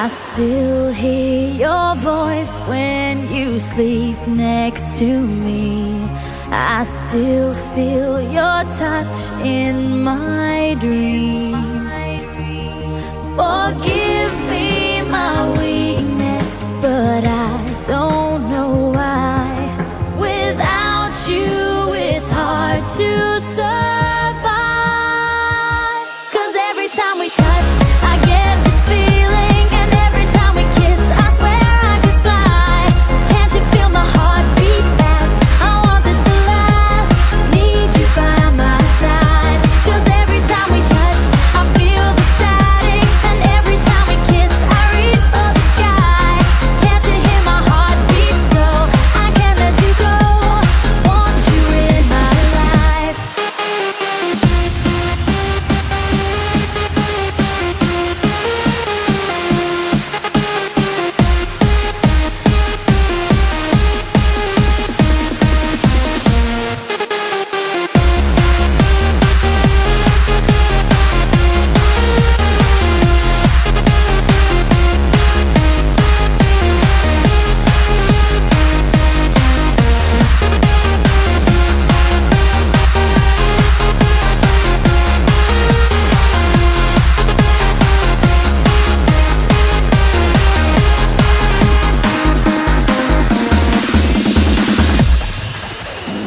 I still hear your voice when you sleep next to me. I still feel your touch in my dream. Forgive me my weakness, but I don't know why. Without you, it's hard to survive. 'Cause every time we touch, I get this feeling, and every time we kiss, I swear I could fly. Can't you feel my heart beat fast? I want this to last. Need you by my side. 'Cause every time we touch, I feel the static, and every time we kiss, I reach for the sky. Can't you hear my heart beat? So I can't let you go. Want you in my life.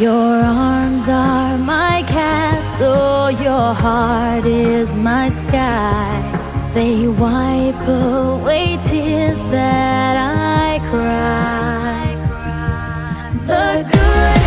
Your arms are my castle, your heart is my sky. They wipe away tears that I cry. The good